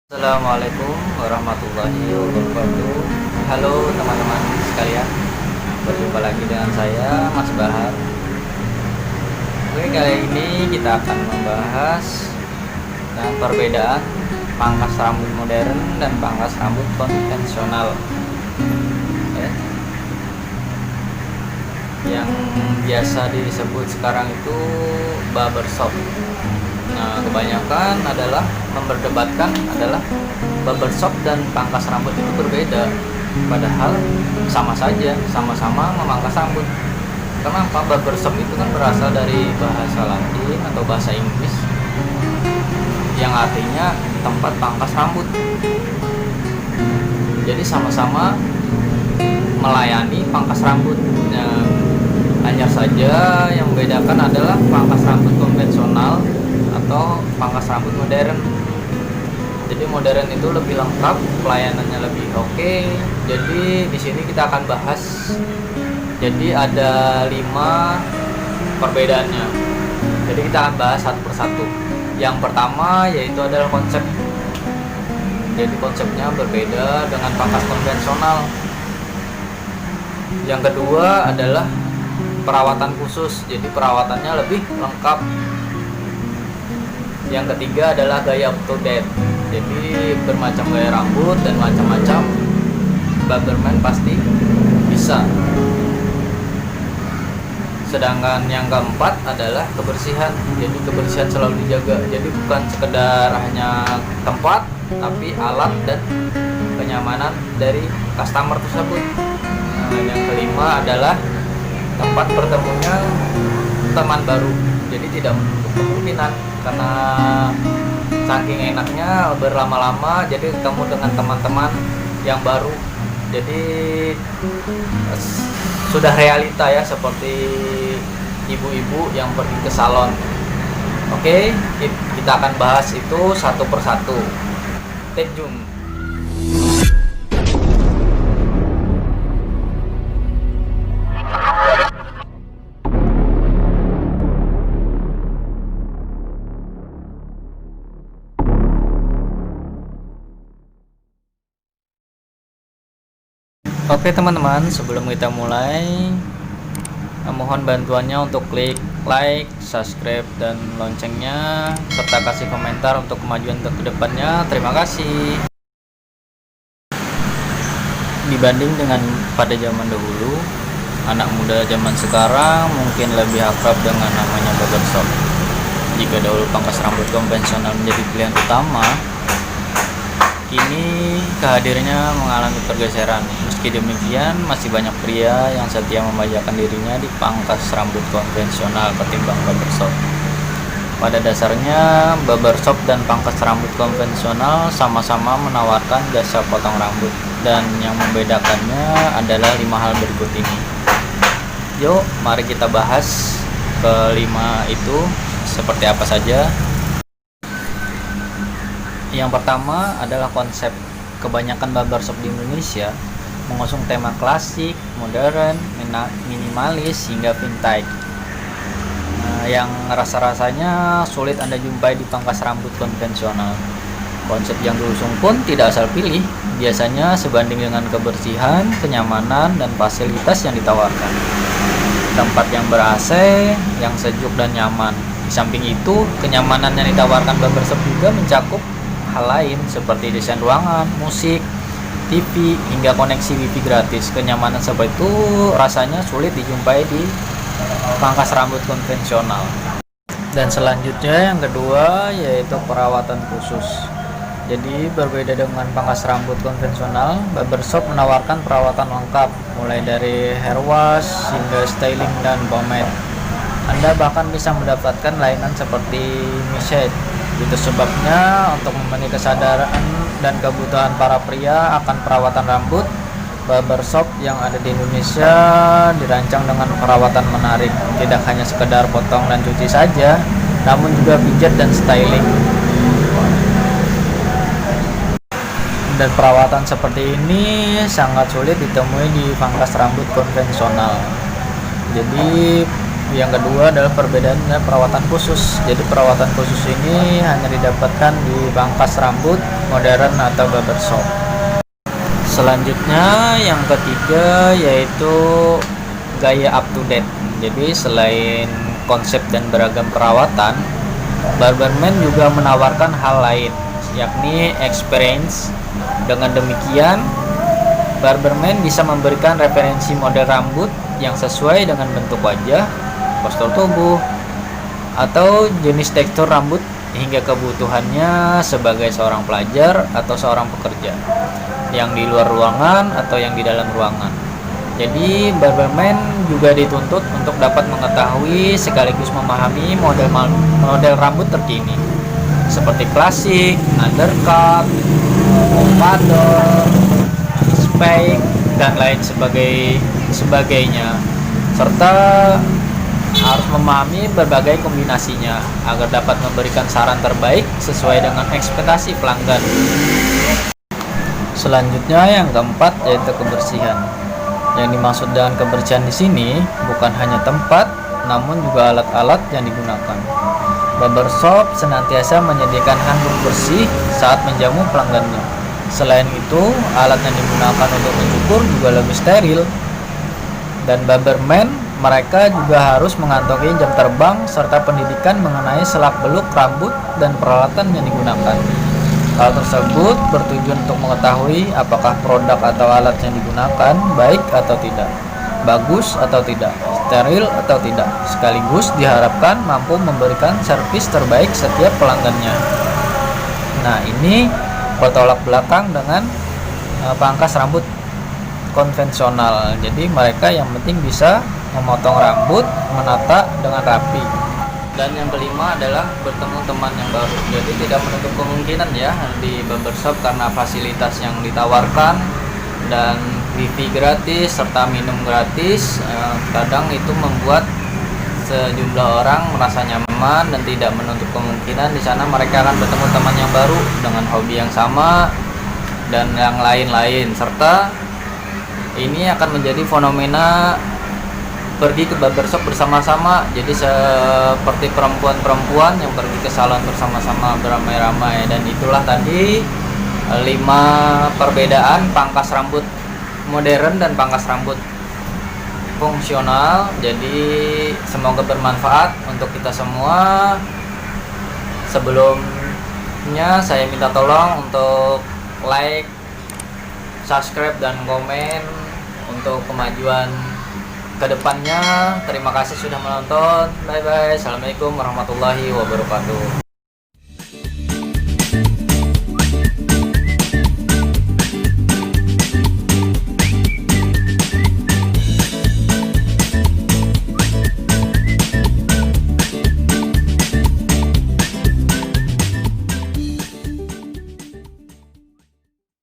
Assalamualaikum warahmatullahi wabarakatuh. Halo teman-teman sekalian, berjumpa lagi dengan saya Mas Bahar. Oke, kali ini kita akan membahas tentang perbedaan pangkas rambut modern dan pangkas rambut konvensional, ya. Yang biasa disebut sekarang itu barbershop. Nah, kebanyakan adalah memperdebatkan adalah barbershop dan pangkas rambut itu berbeda, padahal sama saja, sama-sama memangkas rambut. Kenapa? Barbershop itu kan berasal dari bahasa Latin atau bahasa Inggris yang artinya tempat pangkas rambut. Jadi sama-sama melayani pangkas rambut. Nah, hanya saja yang membedakan adalah pangkas rambut konvensional atau pangkas rambut modern. Jadi modern itu lebih lengkap, pelayanannya lebih oke. Jadi di sini kita akan bahas. Jadi ada 5 perbedaannya. Jadi kita akan bahas satu persatu. Yang pertama yaitu adalah konsep. Jadi konsepnya berbeda dengan pangkas konvensional. Yang kedua adalah perawatan khusus. Jadi perawatannya lebih lengkap. Yang ketiga adalah gaya up to date. Jadi bermacam gaya rambut dan macam-macam barberman pasti bisa. Sedangkan yang keempat adalah kebersihan. Jadi kebersihan selalu dijaga. Jadi bukan sekedar hanya tempat, tapi alat dan kenyamanan dari customer tersebut. Nah, yang kelima adalah tempat bertemunya teman baru. Jadi tidak menutup kemungkinan, karena saking enaknya berlama-lama jadi ketemu dengan teman-teman yang baru. Jadi sudah realita ya, seperti ibu-ibu yang pergi ke salon. Oke, kita akan bahas itu satu persatu. Stay tune. Oke teman-teman, sebelum kita mulai, mohon bantuannya untuk klik like, subscribe, dan loncengnya, serta kasih komentar untuk kemajuan ke depannya. Terima kasih. Dibanding dengan pada zaman dahulu, anak muda zaman sekarang mungkin lebih akrab dengan namanya barbershop. Jika dahulu pangkas rambut konvensional menjadi pilihan utama, kini kehadirannya mengalami pergeseran. Meski demikian, masih banyak pria yang setia memanjakan dirinya di pangkas rambut konvensional ketimbang barbershop. Pada dasarnya, barbershop dan pangkas rambut konvensional sama-sama menawarkan jasa potong rambut, dan yang membedakannya adalah 5 hal berikut ini. Yuk, mari kita bahas kelima itu seperti apa saja. Yang pertama adalah konsep. Kebanyakan barbershop di Indonesia mengusung tema klasik, modern, minimalis, hingga vintage. Yang rasa-rasanya sulit Anda jumpai di pangkas rambut konvensional. Konsep yang diusung pun tidak asal pilih, biasanya sebanding dengan kebersihan, kenyamanan, dan fasilitas yang ditawarkan. Tempat yang ber-AC, yang sejuk dan nyaman. Di samping itu, kenyamanan yang ditawarkan barbershop juga mencakup hal lain seperti desain ruangan, musik, TV, hingga koneksi wifi gratis. Kenyamanan seperti itu rasanya sulit dijumpai di pangkas rambut konvensional. Dan selanjutnya yang kedua yaitu perawatan khusus. Jadi berbeda dengan pangkas rambut konvensional, barbershop menawarkan perawatan lengkap mulai dari hair wash hingga styling dan pomade. Anda bahkan bisa mendapatkan layanan seperti massage. Itu sebabnya untuk memenuhi kesadaran dan kebutuhan para pria akan perawatan rambut, barbershop yang ada di Indonesia dirancang dengan perawatan menarik. Tidak hanya sekedar potong dan cuci saja, namun juga pijat dan styling. Dan perawatan seperti ini sangat sulit ditemui di pangkas rambut konvensional. Jadi Yang kedua adalah perbedaannya perawatan khusus. Jadi perawatan khusus ini hanya didapatkan di pangkas rambut modern atau barbershop. Selanjutnya yang ketiga yaitu gaya up to date. Jadi selain konsep dan beragam perawatan, Barberman juga menawarkan hal lain, yakni experience. Dengan demikian, Barberman bisa memberikan referensi model rambut yang sesuai dengan bentuk wajah, postur tubuh, atau jenis tekstur rambut hingga kebutuhannya sebagai seorang pelajar atau seorang pekerja yang di luar ruangan atau yang di dalam ruangan. Jadi Barberman juga dituntut untuk dapat mengetahui sekaligus memahami model rambut terkini seperti klasik, undercut, pompadour, spike, dan lain sebagainya, serta harus memahami berbagai kombinasinya agar dapat memberikan saran terbaik sesuai dengan ekspektasi pelanggan. Selanjutnya yang keempat yaitu kebersihan. Yang dimaksud dengan kebersihan di sini bukan hanya tempat, namun juga alat-alat yang digunakan. Barbershop senantiasa menyediakan handuk bersih saat menjamu pelanggannya. Selain itu, alat yang digunakan untuk mencukur juga lebih steril. Dan Barberman, mereka juga harus mengantongi jam terbang serta pendidikan mengenai selak-beluk rambut dan peralatan yang digunakan. Hal tersebut bertujuan untuk mengetahui apakah produk atau alat yang digunakan baik atau tidak, bagus atau tidak, steril atau tidak, sekaligus diharapkan mampu memberikan servis terbaik setiap pelanggannya. Nah, ini bertolak belakang dengan pangkas rambut konvensional. Jadi mereka yang penting bisa memotong rambut, menata dengan rapi. Dan yang kelima adalah bertemu teman yang baru. Jadi tidak menutup kemungkinan ya di barbershop karena fasilitas yang ditawarkan dan wifi gratis serta minum gratis, kadang itu membuat sejumlah orang merasa nyaman dan tidak menutup kemungkinan di sana mereka akan bertemu teman yang baru dengan hobi yang sama dan yang lain-lain, serta ini akan menjadi fenomena pergi ke barbershop bersama-sama. Jadi seperti perempuan-perempuan yang pergi ke salon bersama-sama beramai-ramai. Dan itulah tadi 5 perbedaan pangkas rambut modern dan pangkas rambut fungsional. Jadi semoga bermanfaat untuk kita semua. Sebelumnya saya minta tolong untuk like, subscribe, dan komen untuk kemajuan kedepannya. Terima kasih sudah menonton. Bye bye. Assalamualaikum warahmatullahi wabarakatuh.